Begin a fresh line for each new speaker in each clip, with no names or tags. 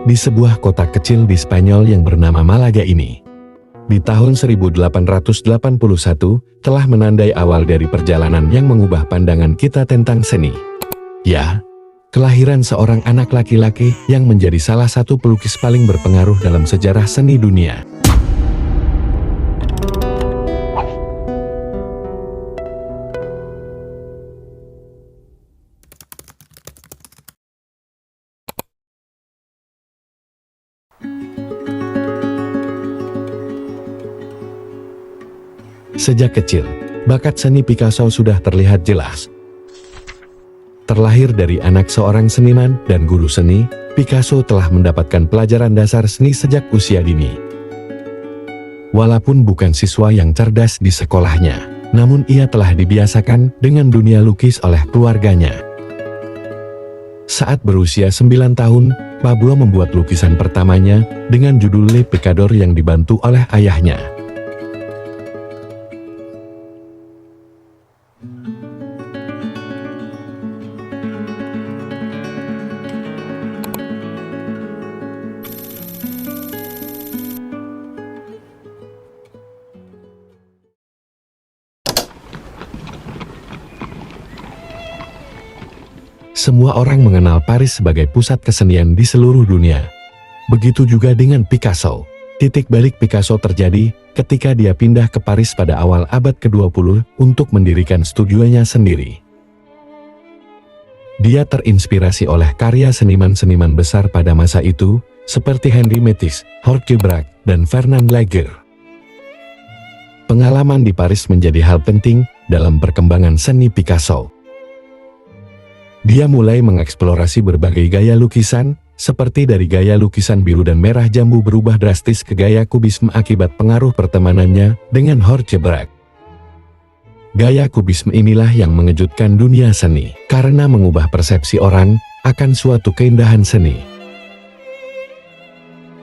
di sebuah kota kecil di Spanyol yang bernama Malaga ini. Di tahun 1881 telah menandai awal dari perjalanan yang mengubah pandangan kita tentang seni. Ya, kelahiran seorang anak laki-laki yang menjadi salah satu pelukis paling berpengaruh dalam sejarah seni dunia. Sejak kecil, bakat seni Picasso sudah terlihat jelas. Terlahir dari anak seorang seniman dan guru seni, Picasso telah mendapatkan pelajaran dasar seni sejak usia dini. Walaupun bukan siswa yang cerdas di sekolahnya, namun ia telah dibiasakan dengan dunia lukis oleh keluarganya. Saat berusia 9 tahun, Pablo membuat lukisan pertamanya dengan judul Le Pecador yang dibantu oleh ayahnya. Semua orang mengenal Paris sebagai pusat kesenian di seluruh dunia. Begitu juga dengan Picasso. Titik balik Picasso terjadi ketika dia pindah ke Paris pada awal abad ke-20 untuk mendirikan studionya sendiri. Dia terinspirasi oleh karya seniman-seniman besar pada masa itu, seperti Henri Matisse, Jorge Braque, dan Fernand Léger. Pengalaman di Paris menjadi hal penting dalam perkembangan seni Picasso. Dia mulai mengeksplorasi berbagai gaya lukisan, seperti dari gaya lukisan biru dan merah jambu berubah drastis ke gaya kubisme akibat pengaruh pertemanannya dengan Jorge Braque. Gaya kubisme inilah yang mengejutkan dunia seni, karena mengubah persepsi orang akan suatu keindahan seni.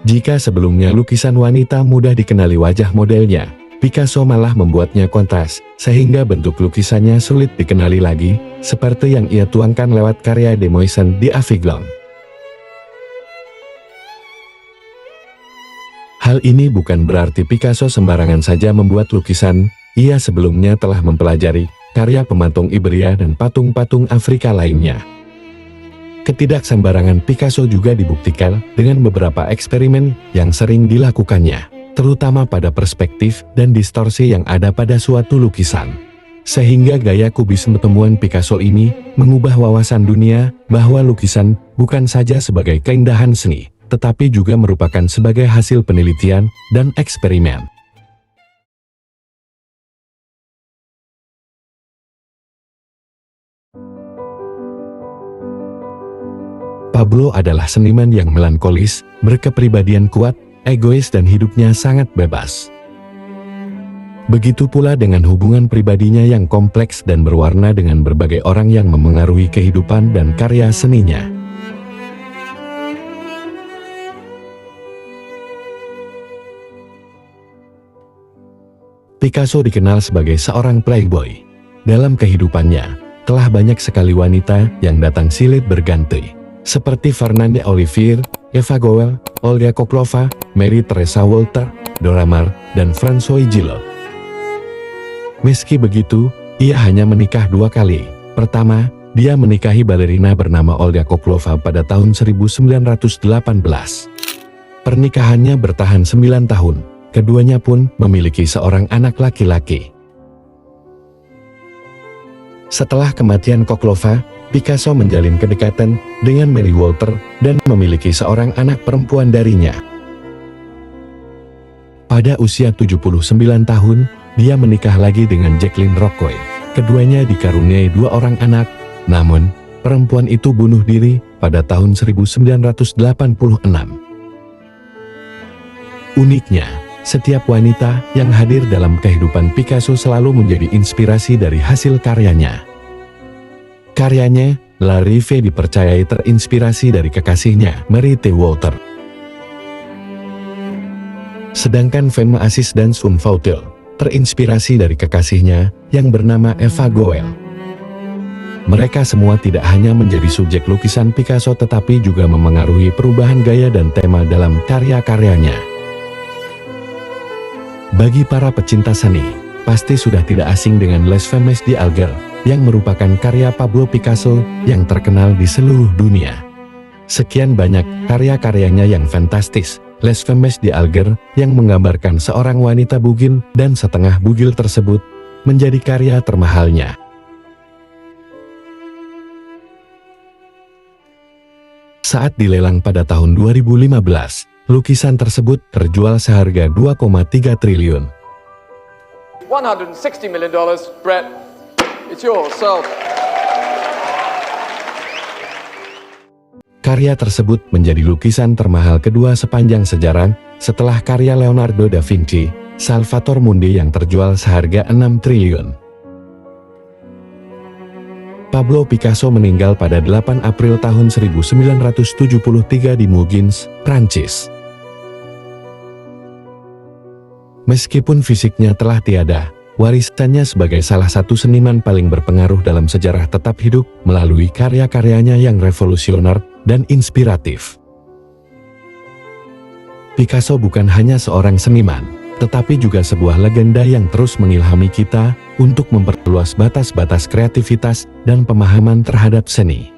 Jika sebelumnya lukisan wanita mudah dikenali wajah modelnya, Picasso malah membuatnya kontras, sehingga bentuk lukisannya sulit dikenali lagi, seperti yang ia tuangkan lewat karya Demoiselle d'Avignon. Hal ini bukan berarti Picasso sembarangan saja membuat lukisan, ia sebelumnya telah mempelajari karya pematung Iberia dan patung-patung Afrika lainnya. Ketidaksembarangan Picasso juga dibuktikan dengan beberapa eksperimen yang sering dilakukannya, terutama pada perspektif dan distorsi yang ada pada suatu lukisan. Sehingga gaya kubisme temuan Picasso ini mengubah wawasan dunia bahwa lukisan bukan saja sebagai keindahan seni, tetapi juga merupakan sebagai hasil penelitian dan eksperimen. Pablo adalah seniman yang melankolis, berkepribadian kuat, egois dan hidupnya sangat bebas. Begitu pula dengan hubungan pribadinya yang kompleks dan berwarna dengan berbagai orang yang memengaruhi kehidupan dan karya seninya. Picasso dikenal sebagai seorang playboy. Dalam kehidupannya, telah banyak sekali wanita yang datang silih berganti, seperti Fernande Olivier, Eva Goel, Olga Koklova, Mary Teresa Walter, Dora Maar, dan François Gillot. Meski begitu, ia hanya menikah 2 kali. Pertama, dia menikahi balerina bernama Olga Koklova pada tahun 1918. Pernikahannya bertahan 9 tahun, keduanya pun memiliki seorang anak laki-laki. Setelah kematian Koklova, Picasso menjalin kedekatan dengan Mary Walter dan memiliki seorang anak perempuan darinya. Pada usia 79 tahun, dia menikah lagi dengan Jacqueline Rockway. Keduanya dikaruniai 2 orang anak, namun perempuan itu bunuh diri pada tahun 1986. Uniknya, setiap wanita yang hadir dalam kehidupan Picasso selalu menjadi inspirasi dari hasil karyanya. Karyanya, La Rive dipercayai terinspirasi dari kekasihnya, Mary T. Walter. Sedangkan Femme Aziz dan Sun Fautel terinspirasi dari kekasihnya yang bernama Eva Goel. Mereka semua tidak hanya menjadi subjek lukisan Picasso tetapi juga memengaruhi perubahan gaya dan tema dalam karya-karyanya. Bagi para pecinta seni, pasti sudah tidak asing dengan Les Femmes d'Alger, yang merupakan karya Pablo Picasso yang terkenal di seluruh dunia. Sekian banyak karya-karyanya yang fantastis, Les Femmes d'Alger yang menggambarkan seorang wanita bugil dan setengah bugil tersebut menjadi karya termahalnya. Saat dilelang pada tahun 2015, lukisan tersebut terjual seharga 2,3 triliun.
$160 million, Brett. It's yours, sold.
Karya tersebut menjadi lukisan termahal kedua sepanjang sejarah, setelah karya Leonardo da Vinci, Salvator Mundi yang terjual seharga 6 triliun. Pablo Picasso meninggal pada 8 April tahun 1973 di Mougins, Prancis. Meskipun fisiknya telah tiada, warisannya sebagai salah satu seniman paling berpengaruh dalam sejarah tetap hidup melalui karya-karyanya yang revolusioner dan inspiratif. Picasso bukan hanya seorang seniman, tetapi juga sebuah legenda yang terus mengilhami kita untuk memperluas batas-batas kreativitas dan pemahaman terhadap seni.